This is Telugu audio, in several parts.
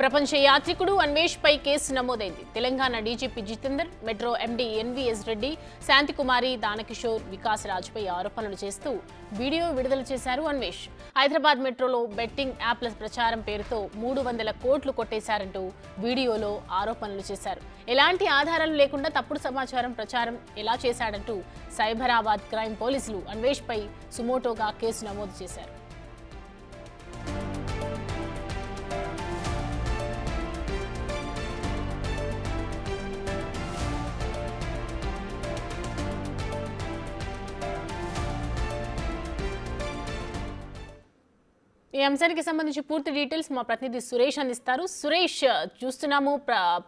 ప్రపంచ యాత్రికుడు అన్వేష్ పై కేసు నమోదైంది. Telangana DGP Jitender, metro MD NVS Reddy, Shanthikumari, Danakishore, Vikas రాజ్పై ఆరోపణలు చేస్తూ వీడియో విడుదల చేశారు అన్వేష్. హైదరాబాద్ మెట్రోలో బెట్టింగ్ యాప్ల ప్రచారం పేరుతో 300 కోట్లు కొట్టేశారంటూ వీడియోలో ఆరోపణలు చేశారు. ఎలాంటి ఆధారాలు లేకుండా తప్పుడు సమాచారం ప్రచారం ఎలా చేశాడంటూ సైబరాబాద్ క్రైమ్ పోలీసులు అన్వేష్ పై సుమోటోగా కేసు నమోదు చేశారు. ఈ అంశానికి సంబంధించి పూర్తి డీటెయిల్స్ మా ప్రతినిధి సురేష్ అందిస్తారు. సురేష్, చూస్తున్నాము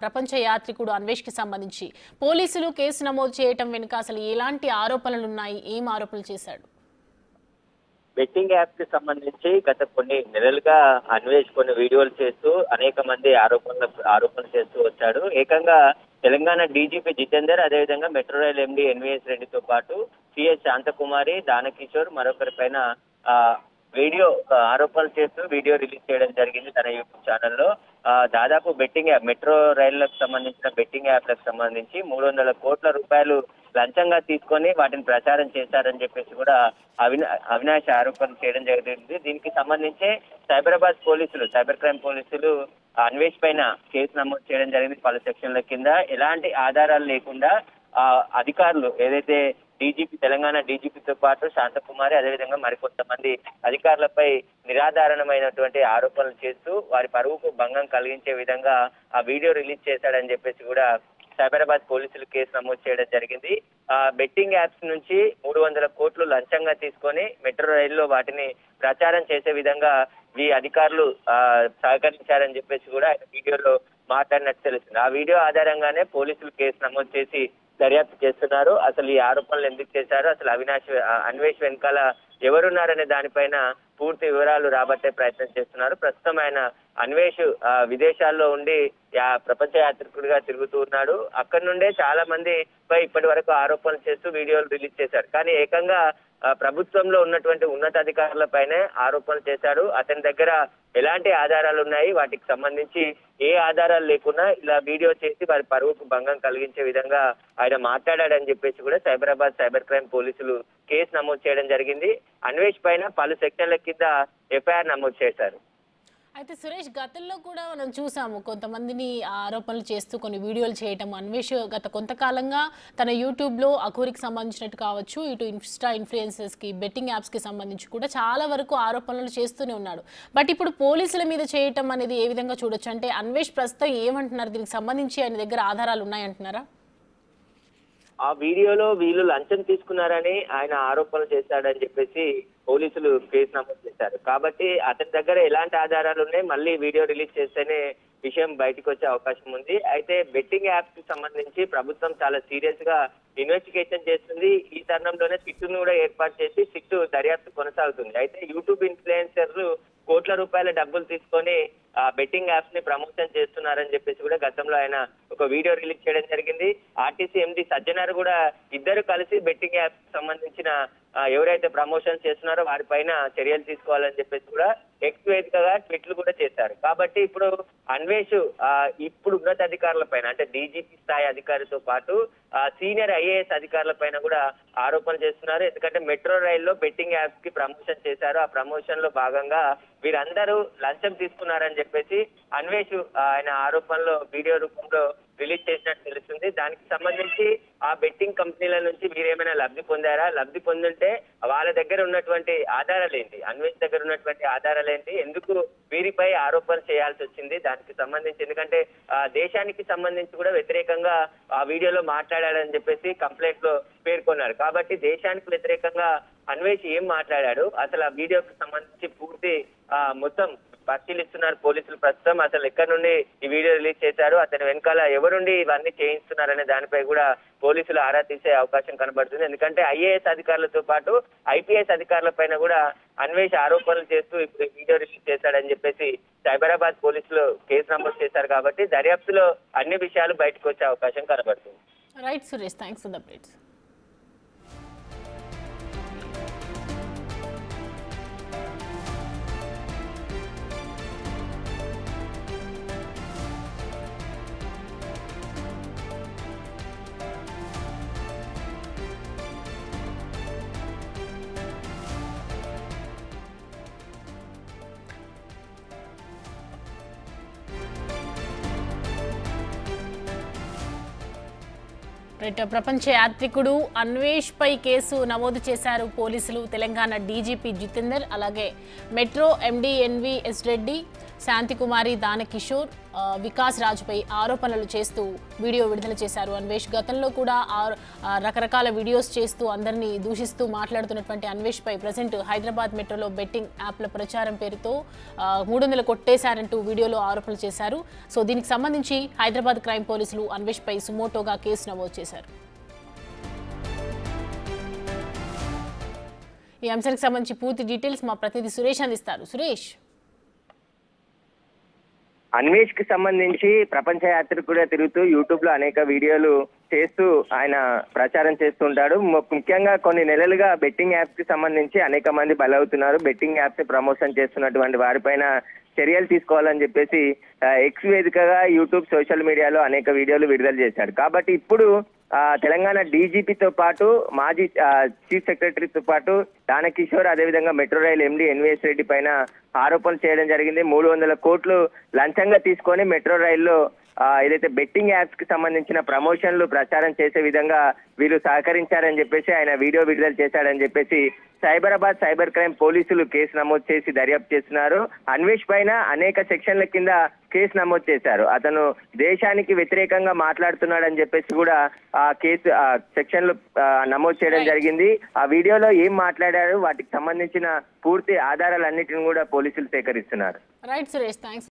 ప్రపంచ యాత్రికుడు అన్వేష్ కి సంబంధించి పోలీసులు కేసు నమోదు చేయటం వెనుక అసలు ఎలాంటి ఆరోపణలు ఉన్నాయి, ఏం ఆరోపణలు చేశాడు? బెట్టింగ్ యాప్ కి సంబంధించి గత కొన్ని నెలలుగా అన్వేష్ కొన్ని వీడియోలు చేస్తూ అనేక మంది ఆరోపణలు చేస్తూ వచ్చాడు. ఏకంగా తెలంగాణ డీజీపీ జితేందర్, అదేవిధంగా మెట్రో రైల్ ఎండీ ఎన్వీఎస్ రెడ్డితో పాటు సిఎస్ శాంతకుమారి, దానకిషోర్ మరొకరిపైన వీడియో ఆరోపణలు చేస్తూ వీడియో రిలీజ్ చేయడం జరిగింది తన యూట్యూబ్ ఛానల్లో. దాదాపు బెట్టింగ్ యాప్, మెట్రో రైళ్లకు సంబంధించిన బెట్టింగ్ యాప్లకు సంబంధించి 300 కోట్ల రూపాయలు లంచంగా తీసుకొని వాటిని ప్రచారం చేశారని చెప్పేసి కూడా అవినాష్ ఆరోపణలు చేయడం జరిగింది. దీనికి సంబంధించి సైబరాబాద్ పోలీసులు, సైబర్ క్రైమ్ పోలీసులు అన్వేష్ పైన కేసు నమోదు చేయడం జరిగింది. పలు సెక్షన్ల కింద ఎలాంటి ఆధారాలు లేకుండా అధికారులు ఏదైతే డీజీపీ, తెలంగాణ డీజీపీతో పాటు శాంతకుమారి, అదేవిధంగా మరికొంతమంది అధికారులపై నిరాధారణమైనటువంటి ఆరోపణలు చేస్తూ వారి పరువుకు భంగం కలిగించే విధంగా ఆ వీడియో రిలీజ్ చేశాడని చెప్పేసి కూడా సైబరాబాద్ పోలీసులు కేసు నమోదు చేయడం జరిగింది. బెట్టింగ్ యాప్స్ నుంచి 300 కోట్లు లంచంగా తీసుకొని మెట్రో రైల్లో వాటిని ప్రచారం చేసే విధంగా ఈ అధికారులు సహకరించారని చెప్పేసి కూడా ఆయన వీడియోలో మాట్లాడినట్టు తెలుస్తుంది. ఆ వీడియో ఆధారంగానే పోలీసులు కేసు నమోదు చేసి దర్యాప్తు చేస్తున్నారు. అసలు ఈ ఆరోపణలు ఎందుకు చేశారు, అసలు అన్వేష్ వెనకాల ఎవరున్నారనే దానిపైన పూర్తి వివరాలు రాబట్టే ప్రయత్నం చేస్తున్నారు. ప్రస్తుతం ఆయన అన్వేష్ విదేశాల్లో ఉండి ప్రపంచ యాత్రికుడిగా తిరుగుతూ ఉన్నాడు. అక్కడి నుండే చాలా మంది పై ఇప్పటి వరకు ఆరోపణలు చేస్తూ వీడియోలు రిలీజ్ చేశారు. కానీ ఏకంగా ప్రభుత్వంలో ఉన్నటువంటి ఉన్నతాధికారులపైనే ఆరోపణలు చేశారు. అతని దగ్గర ఎలాంటి ఆధారాలు ఉన్నాయి, వాటికి సంబంధించి ఏ ఆధారాలు లేకుండా ఇలా వీడియో చేసి వారి పరువుకు భంగం కలిగించే విధంగా ఆయన మాట్లాడాడని చెప్పేసి కూడా సైబరాబాద్ సైబర్ క్రైమ్ పోలీసులు కేసు నమోదు చేయడం జరిగింది. అన్వేష్ పైన పలు సెక్షన్ల కింద ఎఫ్ఐఆర్ నమోదు చేశారు. అయితే సురేష్, గతంలో కూడా మనం చూసాము కొంతమందిని ఆరోపణలు చేస్తూ కొన్ని వీడియోలు చేయటం. అన్వేష్ గత కొంతకాలంగా తన యూట్యూబ్లో అఘోరికి సంబంధించినట్టు కావచ్చు, ఇటు ఇన్స్టా ఇన్ఫ్లుయెన్సర్స్కి, బెట్టింగ్ యాప్స్కి సంబంధించి కూడా చాలా వరకు ఆరోపణలు చేస్తూనే ఉన్నాడు. బట్ ఇప్పుడు పోలీసుల మీద చేయటం అనేది ఏ విధంగా చూడొచ్చు? అంటే అన్వేష్ ప్రస్తుతం ఏమంటున్నారు, దీనికి సంబంధించి ఆయన దగ్గర ఆధారాలు ఉన్నాయంటున్నారా? ఆ వీడియోలో వీళ్ళు లంచం తీసుకున్నారని ఆయన ఆరోపణలు చేశాడని చెప్పేసి పోలీసులు కేసు నమోదు చేశారు. కాబట్టి అతని దగ్గర ఎలాంటి ఆధారాలు ఉన్నాయి, మళ్ళీ వీడియో రిలీజ్ చేస్తేనే విషయం బయటకు వచ్చే అవకాశం ఉంది. అయితే బెట్టింగ్ యాప్స్ కి సంబంధించి ప్రభుత్వం చాలా సీరియస్ గా ఇన్వెస్టిగేషన్ చేస్తుంది. ఈ తరుణంలోనే సిట్టును కూడా ఏర్పాటు చేసి సిట్టు దర్యాప్తు కొనసాగుతుంది. అయితే యూట్యూబ్ ఇన్ఫ్లుయెన్సర్లు కోట్ల రూపాయల డబ్బులు తీసుకొని బెట్టింగ్ యాప్స్ ని ప్రమోషన్ చేస్తున్నారని చెప్పేసి కూడా గతంలో ఆయన ఒక వీడియో రిలీజ్ చేయడం జరిగింది. ఆర్టీసీ ఎండీ సజ్జనార్ కూడా ఇద్దరు కలిసి బెట్టింగ్ యాప్స్ సంబంధించిన ఎవరైతే ప్రమోషన్ చేస్తున్నారో వారిపైన చర్యలు తీసుకోవాలని చెప్పేసి కూడా ఎక్స్ వేదికగా ట్వీట్లు కూడా చేశారు. కాబట్టి ఇప్పుడు అన్వేష్ ఇప్పుడు ఉన్నతాధికారుల పైన, అంటే డీజీపీ స్థాయి అధికారితో పాటు సీనియర్ ఐఏఎస్ అధికారుల పైన కూడా ఆరోపణలు చేస్తున్నారు. ఎందుకంటే మెట్రో రైల్లో బెట్టింగ్ యాప్స్ కి ప్రమోషన్ చేశారు. ఆ ప్రమోషన్ లో భాగంగా వీరందరూ లంచం తీసుకున్నారని చెప్పేసి అన్వేష్ ఆయన ఆరోపణలు వీడియో రూపంలో రిలీజ్ చేసినట్టు తెలుస్తుంది. దానికి సంబంధించి ఆ బెట్టింగ్ కంపెనీల నుంచి వీరేమైనా లబ్ధి పొందారా, లబ్ధి పొందుంటే వాళ్ళ దగ్గర ఉన్నటువంటి ఆధారాలు ఏంటి, అన్వేష్ దగ్గర ఉన్నటువంటి ఆధారాలు ఏంటి, ఎందుకు వీరిపై ఆరోపణలు చేయాల్సి వచ్చింది, దానికి సంబంధించి ఎందుకంటే దేశానికి సంబంధించి కూడా వ్యతిరేకంగా ఆ వీడియోలో మాట్లాడాడని చెప్పేసి కంప్లైంట్ లో పేర్కొన్నారు. కాబట్టి దేశానికి వ్యతిరేకంగా అన్వేష్ ఏం మాట్లాడాడు, అసలు ఆ వీడియోకి సంబంధించి పూర్తి మొత్తం పరిశీలిస్తున్నారు పోలీసులు. ప్రస్తుతం అసలు ఎక్కడి నుండి ఈ వీడియో రిలీజ్ చేశారు, అతని వెనకాల ఎవరుండి ఇవన్నీ చేయిస్తున్నారనే దానిపై కూడా పోలీసులు ఆరా తీసే అవకాశం కనబడుతుంది. ఎందుకంటే ఐఏఎస్ అధికారులతో పాటు ఐపీఎస్ అధికారుల పైన కూడా అన్వేష్ ఆరోపణలు చేస్తూ ఇప్పుడు వీడియో రిలీజ్ చేశాడని చెప్పేసి సైబరాబాద్ పోలీసులు కేసు నమోదు చేశారు. కాబట్టి దర్యాప్తులో అన్ని విషయాలు బయటకు వచ్చే అవకాశం కనబడుతుంది. Right Suresh, thanks for the updates. ప్రపంచ యాత్రికుడు అన్వేష్ పై కేసు నమోదు చేశారు పోలీసులు. తెలంగాణ డీజీపీ జితేందర్, అలాగే metro MD NVS Reddy, Shanthikumari, Danakishore, Vikas రాజుపై ఆరోపణలు చేస్తూ వీడియో విడుదల చేశారు అన్వేష్. గతంలో కూడా రకరకాల వీడియోస్ చేస్తూ అందరినీ దూషిస్తూ మాట్లాడుతున్నటువంటి అన్వేష్ పై ప్రజెంట్ హైదరాబాద్ మెట్రోలో బెట్టింగ్ యాప్ల ప్రచారం పేరుతో 300 కొట్టేశారంటూ వీడియోలో ఆరోపణలు చేశారు. సో దీనికి సంబంధించి హైదరాబాద్ క్రైమ్ పోలీసులు అన్వేష్ పై సుమోటోగా కేసు నమోదు చేశారు. ఈ అంశానికి సంబంధించి పూర్తి డీటెయిల్స్ మా ప్రతినిధి సురేష్ అందిస్తారు. సురేష్, అన్వేష్ కి సంబంధించి ప్రపంచ యాత్రికుడే తిరుగుతూ యూట్యూబ్ లో అనేక వీడియోలు చేస్తూ ఆయన ప్రచారం చేస్తుంటాడు. ముఖ్యంగా కొన్ని నెలలుగా బెట్టింగ్ యాప్స్ కి సంబంధించి అనేక మంది బలవుతున్నారు. బెట్టింగ్ యాప్స్ ప్రమోషన్ చేస్తున్నటువంటి వారిపైన చర్యలు తీసుకోవాలని చెప్పేసి ఎక్స్ వేదికగా యూట్యూబ్ సోషల్ మీడియాలో అనేక వీడియోలు విడుదల చేశాడు. కాబట్టి ఇప్పుడు తెలంగాణ డీజీపీతో పాటు మాజీ చీఫ్ సెక్రటరీతో పాటు దానకిషోర్, అదేవిధంగా metro rail MD NVS Reddy పైన ఆరోపణలు చేయడం జరిగింది. 300 కోట్లు లంచంగా తీసుకొని మెట్రో రైల్లో ఏదైతే బెట్టింగ్ యాప్స్ కి సంబంధించిన ప్రమోషన్లు ప్రచారం చేసే విధంగా వీళ్ళు సహకరించారని చెప్పేసి ఆయన వీడియో విడుదల చేశాడని చెప్పేసి సైబరాబాద్ సైబర్ క్రైమ్ పోలీసులు కేసు నమోదు చేసి దర్యాప్తు చేస్తున్నారు. అన్వేష్ పైన అనేక సెక్షన్ల కింద కేసు నమోదు చేశారు. అతను దేశానికి వ్యతిరేకంగా మాట్లాడుతున్నాడని చెప్పేసి కూడా ఆ కేసు సెక్షన్లు నమోదు చేయడం జరిగింది. ఆ వీడియోలో ఏం మాట్లాడారు, వాటికి సంబంధించిన పూర్తి ఆధారాలన్నిటిని కూడా పోలీసులు సేకరిస్తున్నారు. Right Suresh, thanks.